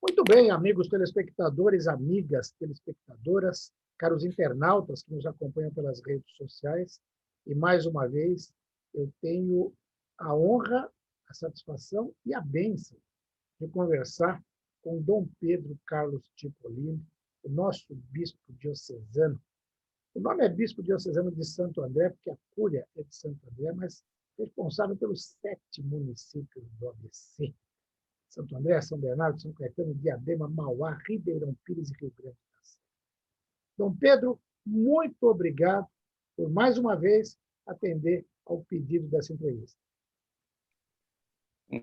Muito bem, amigos telespectadores, amigas telespectadoras, caros internautas que nos acompanham pelas redes sociais. E, mais uma vez, eu tenho a honra, a satisfação e a bênção de conversar com Dom Pedro Carlos Cipollini, o nosso bispo diocesano. O nome é bispo diocesano de Santo André, porque a cúria é de Santo André, mas responsável pelos 7 municípios do ABC. Santo André, São Bernardo, São Caetano, Diadema, Mauá, Ribeirão Pires e Rio Grande do Sul. Dom Pedro, muito obrigado por, mais uma vez, atender ao pedido dessa entrevista.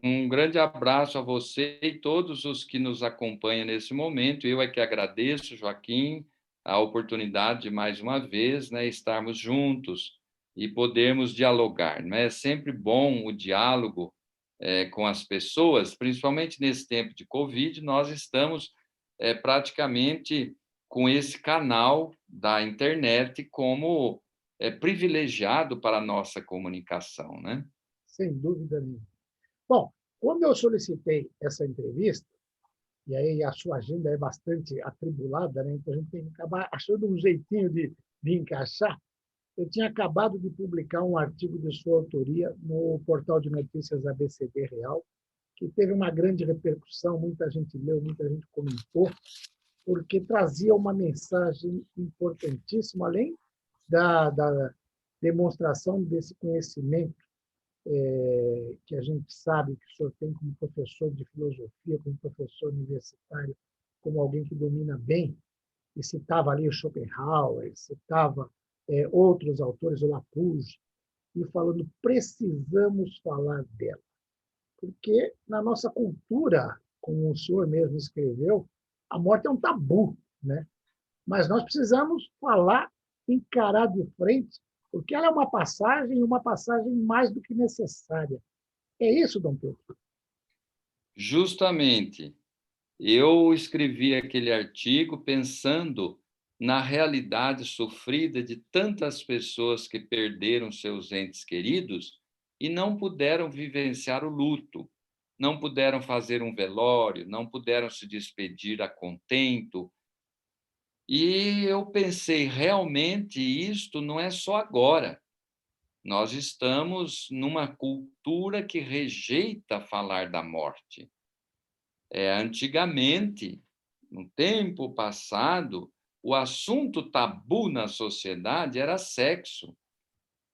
Um grande abraço a você e todos os que nos acompanham nesse momento. Eu é que agradeço, Joaquim, a oportunidade de, mais uma vez, estarmos juntos e podermos dialogar. É sempre bom o diálogo com as pessoas, principalmente nesse tempo de Covid. Nós estamos praticamente com esse canal da internet como privilegiado para a nossa comunicação, né? Sem dúvida nenhuma. Bom, quando eu solicitei essa entrevista, e aí a sua agenda é bastante atribulada, né? Então a gente tem que acabar achando um jeitinho de encaixar. Eu tinha acabado de publicar um artigo de sua autoria no portal de notícias ABCD Real, que teve uma grande repercussão, muita gente leu, muita gente comentou, porque trazia uma mensagem importantíssima, além da demonstração desse conhecimento que a gente sabe que o senhor tem como professor de filosofia, como professor universitário, como alguém que domina bem, e citava ali o Schopenhauer, citava outros autores, o Lapouge, e falando, precisamos falar dela. Porque na nossa cultura, como o senhor mesmo escreveu, a morte é um tabu, né? Mas nós precisamos falar, encarar de frente, porque ela é uma passagem mais do que necessária. É isso, Dom Pedro? Justamente. Eu escrevi aquele artigo pensando na realidade sofrida de tantas pessoas que perderam seus entes queridos e não puderam vivenciar o luto, não puderam fazer um velório, não puderam se despedir a contento. E eu pensei, realmente, isto não é só agora. Nós estamos numa cultura que rejeita falar da morte. Antigamente, no tempo passado, o assunto tabu na sociedade era sexo.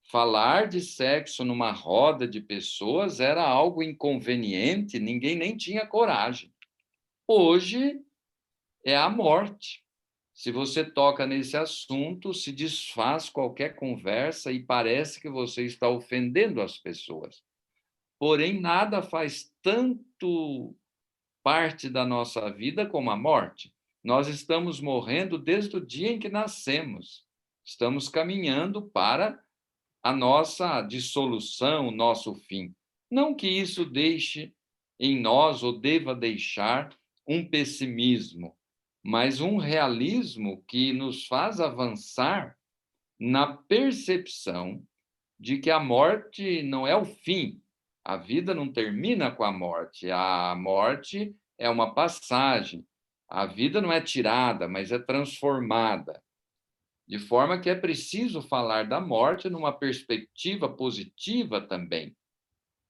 Falar de sexo numa roda de pessoas era algo inconveniente, ninguém nem tinha coragem. Hoje é a morte. Se você toca nesse assunto, se desfaz qualquer conversa e parece que você está ofendendo as pessoas. Porém, nada faz tanto parte da nossa vida como a morte. Nós estamos morrendo desde o dia em que nascemos. Estamos caminhando para a nossa dissolução, o nosso fim. Não que isso deixe em nós ou deva deixar um pessimismo, mas um realismo que nos faz avançar na percepção de que a morte não é o fim. A vida não termina com a morte. A morte é uma passagem. A vida não é tirada, mas é transformada. De forma que é preciso falar da morte numa perspectiva positiva também.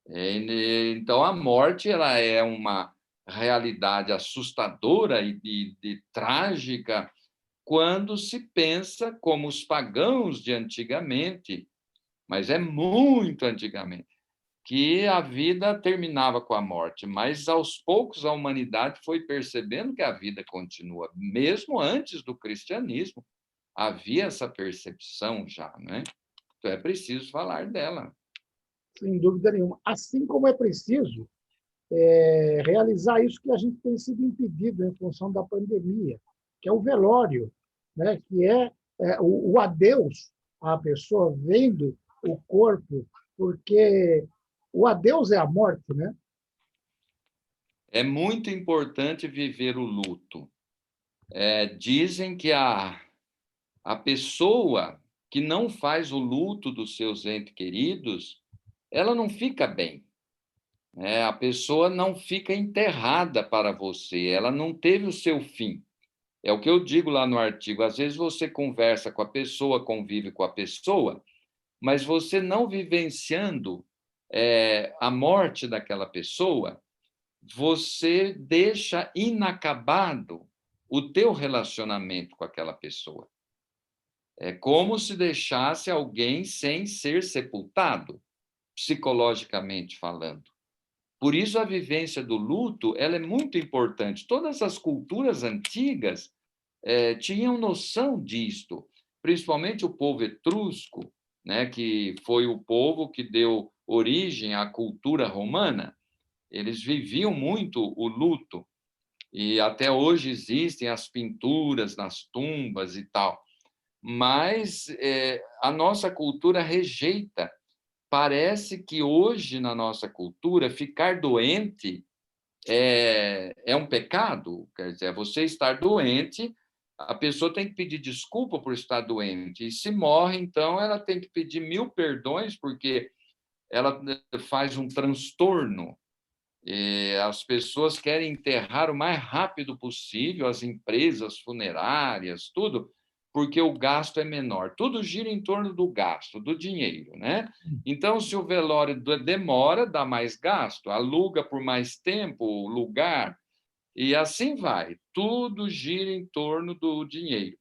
Então, a morte ela é uma realidade assustadora e trágica quando se pensa como os pagãos de antigamente, mas é muito antigamente, que a vida terminava com a morte, mas aos poucos a humanidade foi percebendo que a vida continua, mesmo antes do cristianismo, havia essa percepção já, né? Então é preciso falar dela. Sem dúvida nenhuma. Assim como é preciso realizar isso que a gente tem sido impedido em função da pandemia, que é o velório, né? Que é o adeus à pessoa vendo o corpo, porque o adeus é a morte, né? É muito importante viver o luto. Dizem que a pessoa que não faz o luto dos seus entes queridos, ela não fica bem. A pessoa não fica enterrada para você, ela não teve o seu fim. É o que eu digo lá no artigo, às vezes você conversa com a pessoa, convive com a pessoa, mas você não vivenciando, a morte daquela pessoa, você deixa inacabado o teu relacionamento com aquela pessoa. É como se deixasse alguém sem ser sepultado, psicologicamente falando. Por isso a vivência do luto, ela é muito importante. Todas as culturas antigas tinham noção disto, principalmente o povo etrusco, né, que foi o povo que deu origem à cultura romana. Eles viviam muito o luto e até hoje existem as pinturas nas tumbas e tal. Mas a nossa cultura rejeita. Parece que hoje, na nossa cultura, ficar doente é um pecado. Quer dizer, você estar doente, a pessoa tem que pedir desculpa por estar doente. E se morre, então, ela tem que pedir 1000 perdões, porque ela faz um transtorno. As pessoas querem enterrar o mais rápido possível, as empresas funerárias, tudo, porque o gasto é menor. Tudo gira em torno do gasto, do dinheiro, né? Então, se o velório demora, dá mais gasto, aluga por mais tempo o lugar, e assim vai. Tudo gira em torno do dinheiro.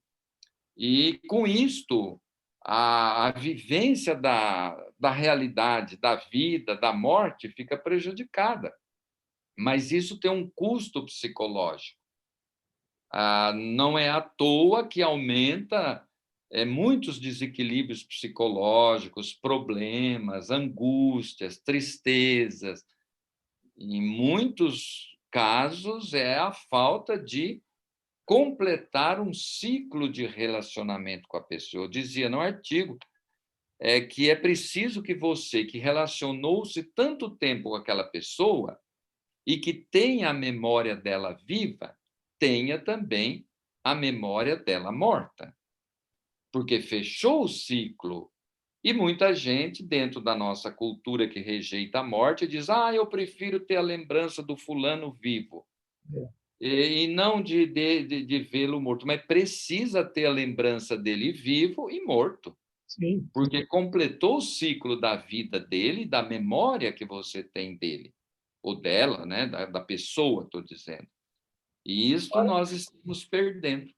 E, com isto, a vivência da realidade, da vida, da morte, fica prejudicada. Mas isso tem um custo psicológico. Não é à toa que aumenta muitos desequilíbrios psicológicos, problemas, angústias, tristezas. Em muitos casos, é a falta de completar um ciclo de relacionamento com a pessoa. Eu dizia no artigo que é preciso que você, que relacionou-se tanto tempo com aquela pessoa, e que tenha a memória dela viva, tenha também a memória dela morta, porque fechou o ciclo. E muita gente, dentro da nossa cultura que rejeita a morte, diz: eu prefiro ter a lembrança do fulano vivo, É. e não de vê-lo morto. Mas precisa ter a lembrança dele vivo e morto, Sim, sim. porque completou o ciclo da vida dele, da memória que você tem dele, ou dela, né? da pessoa, estou dizendo. E isto nós estamos perdendo.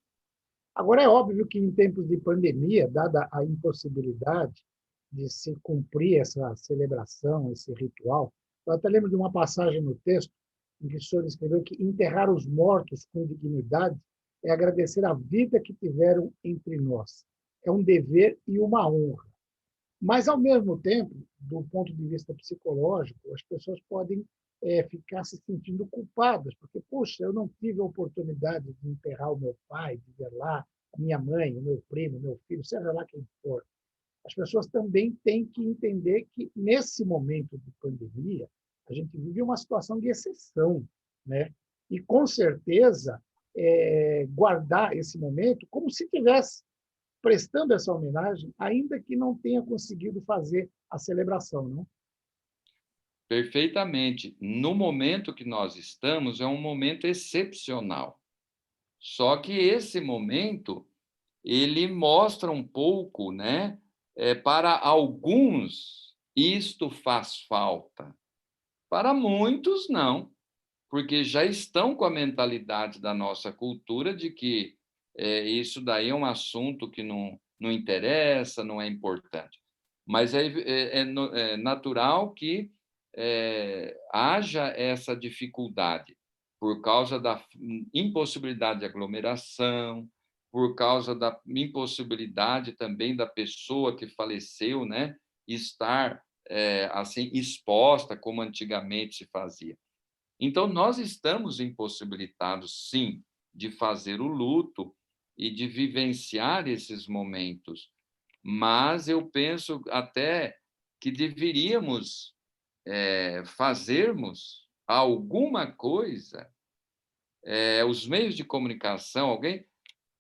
Agora, é óbvio que em tempos de pandemia, dada a impossibilidade de se cumprir essa celebração, esse ritual, eu até lembro de uma passagem no texto em que o senhor escreveu que enterrar os mortos com dignidade é agradecer a vida que tiveram entre nós. É um dever e uma honra. Mas, ao mesmo tempo, do ponto de vista psicológico, as pessoas podem ficar se sentindo culpadas, porque, puxa, eu não tive a oportunidade de enterrar o meu pai, de ver lá a minha mãe, o meu primo, o meu filho, seja lá quem for. As pessoas também têm que entender que, nesse momento de pandemia, a gente vive uma situação de exceção, né? E, com certeza, guardar esse momento como se tivesse prestando essa homenagem, ainda que não tenha conseguido fazer a celebração, não? Perfeitamente. No momento que nós estamos, é um momento excepcional. Só que esse momento, ele mostra um pouco, né? Para alguns, isto faz falta. Para muitos, não, porque já estão com a mentalidade da nossa cultura de que isso daí é um assunto que não interessa, não é importante. Mas é natural que haja essa dificuldade por causa da impossibilidade de aglomeração, por causa da impossibilidade também da pessoa que faleceu, né, estar assim exposta como antigamente se fazia. Então, nós estamos impossibilitados, sim, de fazer o luto e de vivenciar esses momentos, mas eu penso até que deveríamos fazermos alguma coisa, os meios de comunicação, alguém,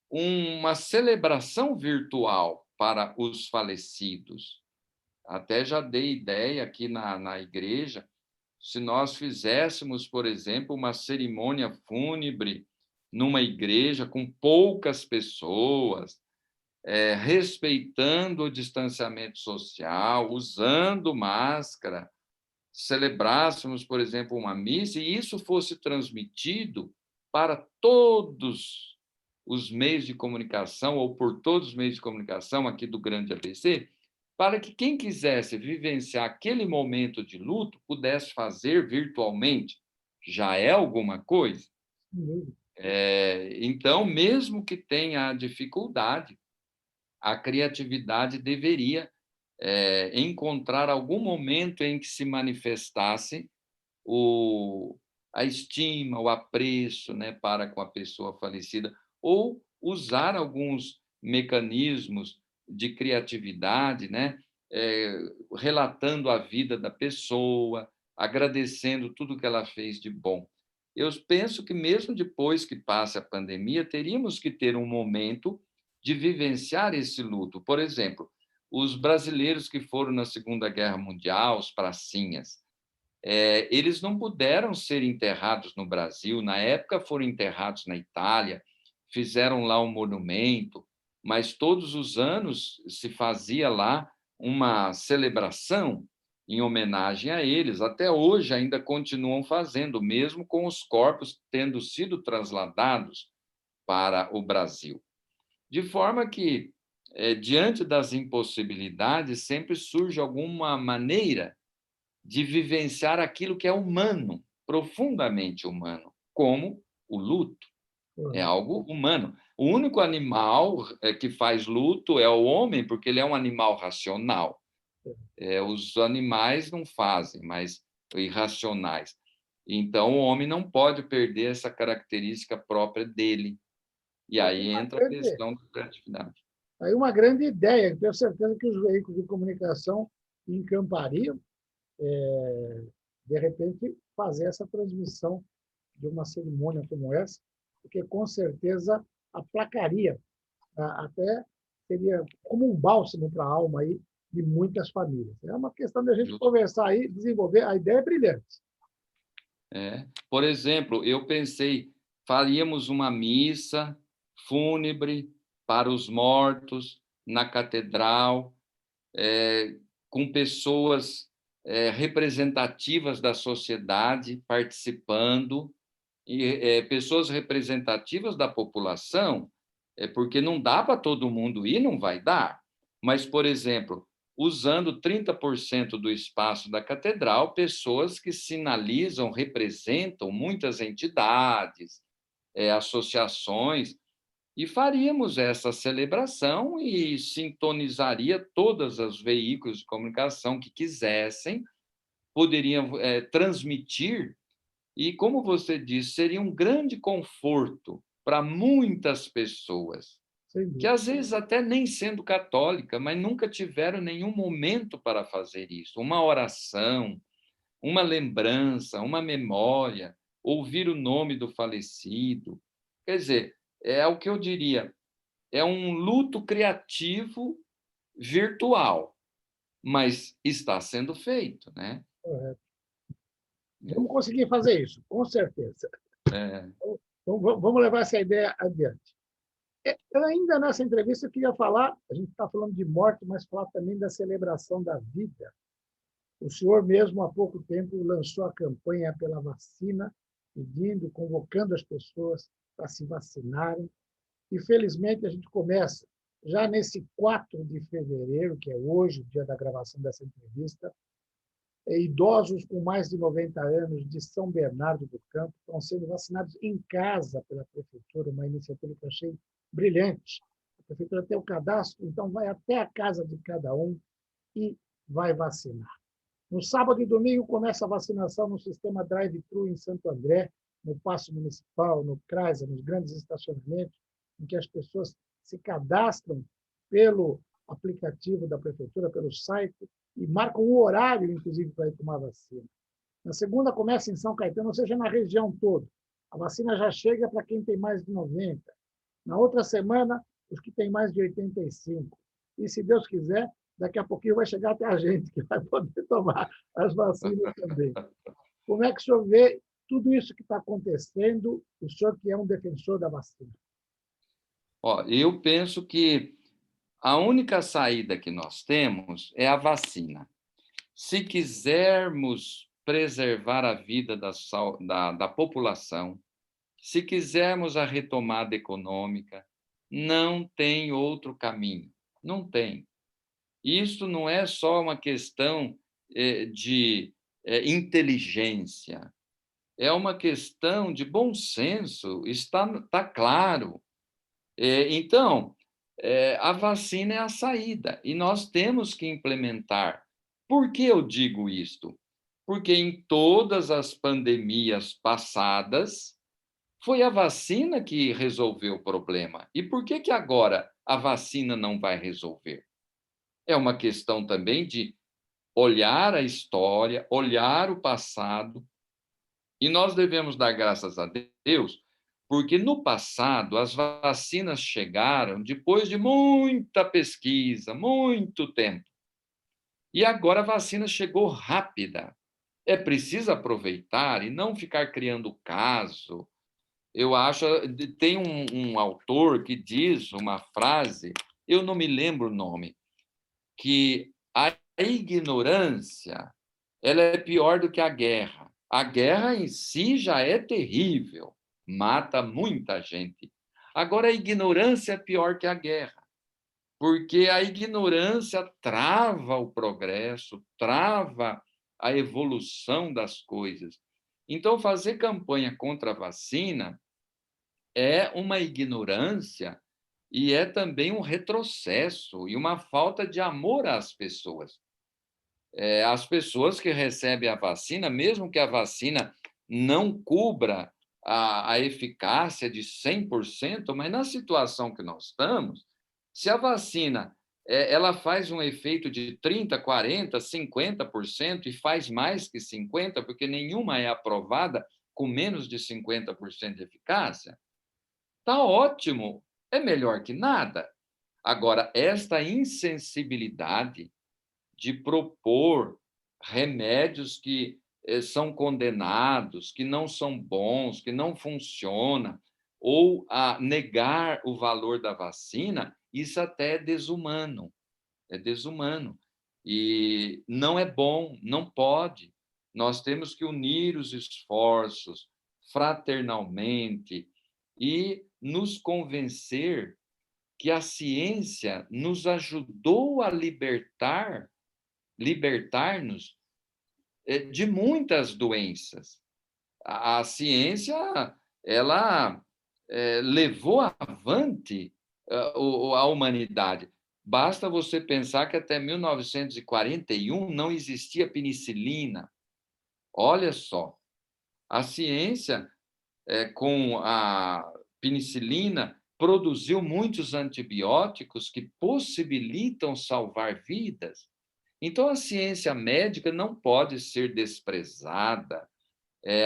uma celebração virtual para os falecidos. Até já dei ideia aqui na igreja se nós fizéssemos, por exemplo, uma cerimônia fúnebre numa igreja com poucas pessoas, respeitando o distanciamento social, usando máscara, celebrássemos, por exemplo, uma missa e isso fosse transmitido para todos os meios de comunicação, ou por todos os meios de comunicação aqui do Grande ABC, para que quem quisesse vivenciar aquele momento de luto pudesse fazer virtualmente. Já é alguma coisa? Então, mesmo que tenha a dificuldade, a criatividade deveria encontrar algum momento em que se manifestasse a estima, o apreço, né, para com a pessoa falecida, ou usar alguns mecanismos de criatividade, né, relatando a vida da pessoa, agradecendo tudo que ela fez de bom. Eu penso que, mesmo depois que passe a pandemia, teríamos que ter um momento de vivenciar esse luto. Por exemplo, os brasileiros que foram na Segunda Guerra Mundial, os pracinhas, eles não puderam ser enterrados no Brasil. Na época, foram enterrados na Itália, fizeram lá um monumento, mas todos os anos se fazia lá uma celebração em homenagem a eles. Até hoje ainda continuam fazendo, mesmo com os corpos tendo sido trasladados para o Brasil. De forma que, diante das impossibilidades, sempre surge alguma maneira de vivenciar aquilo que é humano, profundamente humano, como o luto. É algo humano. O único animal que faz luto é o homem, porque ele é um animal racional. Os animais não fazem, mas irracionais. Então, o homem não pode perder essa característica própria dele. E aí entra a questão da criatividade. Aí uma grande ideia, tenho certeza que os veículos de comunicação encampariam, de repente, fazer essa transmissão de uma cerimônia como essa, porque com certeza aplacaria, até seria como um bálsamo para a alma aí de muitas famílias. É uma questão de a gente conversar aí, desenvolver. A ideia é brilhante. Por exemplo, eu pensei, faríamos uma missa fúnebre para os mortos na catedral, com pessoas representativas da sociedade participando, e pessoas representativas da população, porque não dá para todo mundo ir, não vai dar. Mas, por exemplo, usando 30% do espaço da catedral, pessoas que sinalizam, representam muitas entidades, associações, e faríamos essa celebração e sintonizaria todos os veículos de comunicação que quisessem, poderiam transmitir, e, como você disse, seria um grande conforto para muitas pessoas, que às vezes até nem sendo católica, mas nunca tiveram nenhum momento para fazer isso. Uma oração, uma lembrança, uma memória, ouvir o nome do falecido. Quer dizer, é o que eu diria, é um luto criativo virtual, mas está sendo feito, né? Correto. Vamos conseguir fazer isso, com certeza. Então, vamos levar essa ideia adiante. Ainda nessa entrevista, eu queria falar, a gente está falando de morte, mas falar também da celebração da vida. O senhor mesmo, há pouco tempo, lançou a campanha pela vacina, pedindo, convocando as pessoas para se vacinarem. E, felizmente, a gente começa, já nesse 4 de fevereiro, que é hoje, o dia da gravação dessa entrevista, idosos com mais de 90 anos de São Bernardo do Campo estão sendo vacinados em casa pela prefeitura, uma iniciativa que eu achei brilhante. A prefeitura tem o cadastro, então vai até a casa de cada um e vai vacinar. No sábado e domingo começa a vacinação no sistema drive-thru em Santo André, no Paço Municipal, no CRASA, nos grandes estacionamentos, em que as pessoas se cadastram pelo aplicativo da prefeitura, pelo site, e marcam o horário, inclusive, para ir tomar vacina. Na segunda, começa em São Caetano, ou seja, na região toda. A vacina já chega para quem tem mais de 90. Na outra semana, os que têm mais de 85. E, se Deus quiser, daqui a pouquinho vai chegar até a gente, que vai poder tomar as vacinas também. Como é que o senhor vê tudo isso que está acontecendo, o senhor que é um defensor da vacina? Ó, eu penso que a única saída que nós temos é a vacina. Se quisermos preservar a vida da população, se quisermos a retomada econômica, não tem outro caminho. Não tem. Isso não é só uma questão de inteligência, é uma questão de bom senso, está claro. Então, a vacina é a saída e nós temos que implementar. Por que eu digo isto? Porque em todas as pandemias passadas, foi a vacina que resolveu o problema. E por que agora a vacina não vai resolver? É uma questão também de olhar a história, olhar o passado, e nós devemos dar graças a Deus, porque no passado as vacinas chegaram depois de muita pesquisa, muito tempo. E agora a vacina chegou rápida. É preciso aproveitar e não ficar criando caso. Eu acho, tem um autor que diz uma frase, eu não me lembro o nome, que a ignorância ela é pior do que a guerra. A guerra em si já é terrível, mata muita gente. Agora, a ignorância é pior que a guerra, porque a ignorância trava o progresso, trava a evolução das coisas. Então, fazer campanha contra a vacina é uma ignorância e é também um retrocesso e uma falta de amor às pessoas. As pessoas que recebem a vacina, mesmo que a vacina não cubra a eficácia de 100%, mas na situação que nós estamos, se a vacina ela faz um efeito de 30, 40, 50% e faz mais que 50%, porque nenhuma é aprovada com menos de 50% de eficácia, está ótimo, é melhor que nada. Agora, esta insensibilidade de propor remédios que são condenados, que não são bons, que não funcionam, ou a negar o valor da vacina, isso até é desumano. É desumano. E não é bom, não pode. Nós temos que unir os esforços fraternalmente e nos convencer que a ciência nos ajudou a libertar-nos de muitas doenças. A ciência, ela levou avante a humanidade. Basta você pensar que até 1941 não existia penicilina. Olha só, a ciência, com a penicilina, produziu muitos antibióticos que possibilitam salvar vidas. Então, a ciência médica não pode ser desprezada,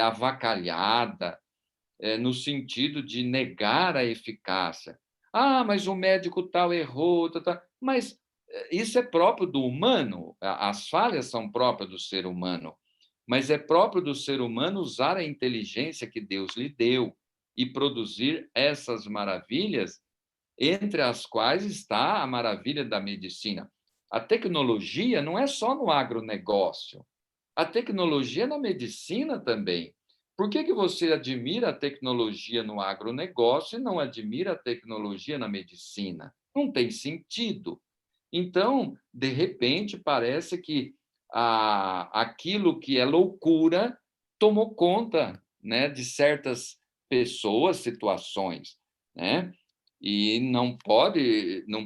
avacalhada, no sentido de negar a eficácia. Ah, mas o médico tal errou, tal, tal. Mas isso é próprio do humano, as falhas são próprias do ser humano, mas é próprio do ser humano usar a inteligência que Deus lhe deu e produzir essas maravilhas, entre as quais está a maravilha da medicina. A tecnologia não é só no agronegócio, a tecnologia é na medicina também. Por que você admira a tecnologia no agronegócio e não admira a tecnologia na medicina? Não tem sentido. Então, de repente, parece que aquilo que é loucura tomou conta, né, de certas pessoas, situações, né? E não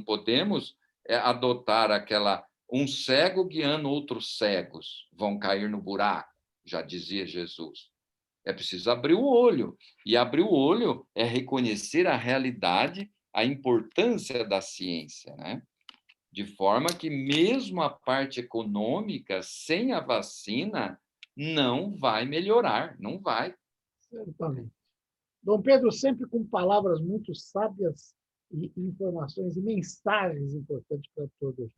podemos adotar aquela um cego guiando outros cegos, vão cair no buraco, já dizia Jesus. É preciso abrir o olho. E abrir o olho é reconhecer a realidade, a importância da ciência, né? De forma que mesmo a parte econômica, sem a vacina, não vai melhorar, não vai. Certamente. Dom Pedro, sempre com palavras muito sábias e informações e mensagens importantes para todos nós.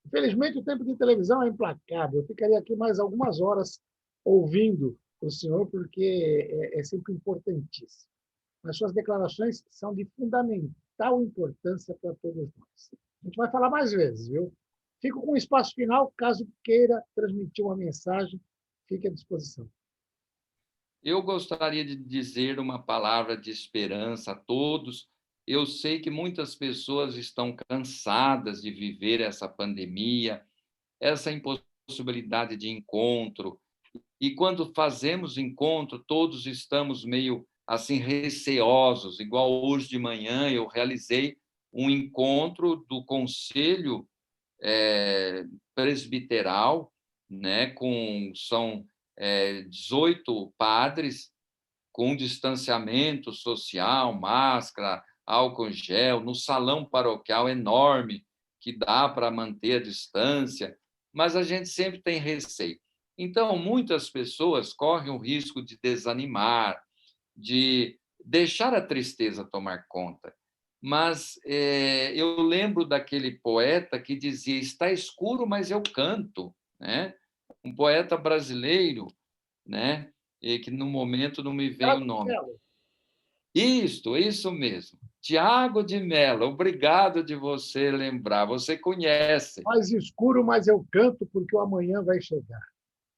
Infelizmente, o tempo de televisão é implacável. Eu ficaria aqui mais algumas horas ouvindo o senhor, porque é sempre importantíssimo. As suas declarações são de fundamental importância para todos nós. A gente vai falar mais vezes, viu? Fico com um espaço final, caso queira transmitir uma mensagem, fique à disposição. Eu gostaria de dizer uma palavra de esperança a todos. Eu sei que muitas pessoas estão cansadas de viver essa pandemia, essa impossibilidade de encontro. E quando fazemos encontro, todos estamos meio assim receosos. Igual hoje de manhã eu realizei um encontro do Conselho Presbiteral, né, são 18 padres, com distanciamento social, máscara, álcool gel, no salão paroquial enorme, que dá para manter a distância, mas a gente sempre tem receio. Então, muitas pessoas correm o risco de desanimar, de deixar a tristeza tomar conta. Mas eu lembro daquele poeta que dizia: está escuro, mas eu canto, né? Um poeta brasileiro, né? E que no momento não me vem o nome. Isso mesmo. Tiago de Mello, obrigado de você lembrar. Você conhece. Faz escuro, mas eu canto, porque o amanhã vai chegar.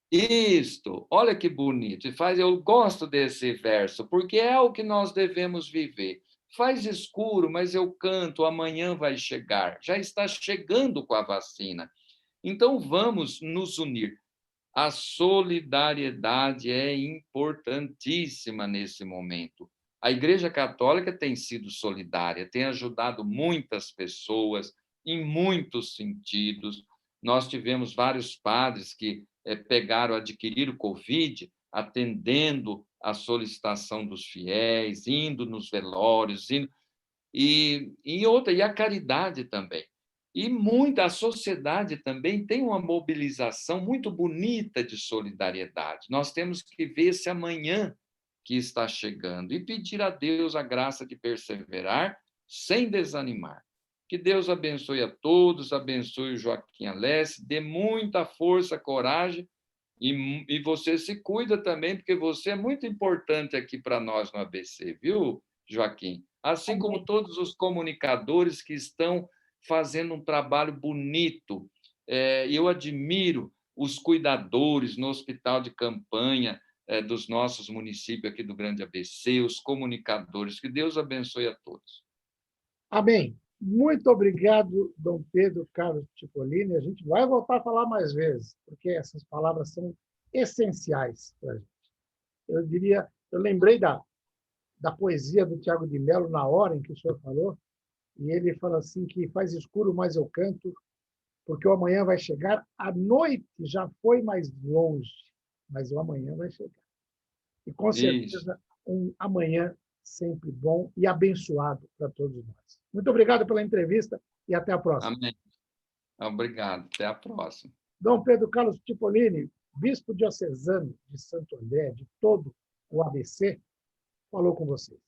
Isto, olha que bonito. Eu gosto desse verso, porque é o que nós devemos viver. Faz escuro, mas eu canto, amanhã vai chegar. Já está chegando com a vacina. Então vamos nos unir. A solidariedade é importantíssima nesse momento. A Igreja Católica tem sido solidária, tem ajudado muitas pessoas em muitos sentidos. Nós tivemos vários padres que adquiriram Covid, atendendo à solicitação dos fiéis, indo nos velórios, e a caridade também. A sociedade também tem uma mobilização muito bonita de solidariedade. Nós temos que ver esse amanhã que está chegando e pedir a Deus a graça de perseverar sem desanimar. Que Deus abençoe a todos, abençoe o Joaquim Alessi, dê muita força, coragem, e você se cuida também, porque você é muito importante aqui para nós no ABC, viu, Joaquim? Assim como todos os comunicadores que estão fazendo um trabalho bonito. Eu admiro os cuidadores no hospital de campanha dos nossos municípios aqui do Grande ABC, os comunicadores. Que Deus abençoe a todos. Amém. Muito obrigado, Dom Pedro Carlos Cipollini. A gente vai voltar a falar mais vezes, porque essas palavras são essenciais para a gente. Eu lembrei da poesia do Tiago de Mello na hora em que o senhor falou, e ele fala assim que faz escuro, mas eu canto, porque o amanhã vai chegar. A noite já foi mais longe, mas o amanhã vai chegar. E, com certeza, um amanhã sempre bom e abençoado para todos nós. Muito obrigado pela entrevista e até a próxima. Amém. Obrigado. Até a próxima. Dom Pedro Carlos Cipollini, bispo diocesano de Santo André, de todo o ABC, falou com vocês.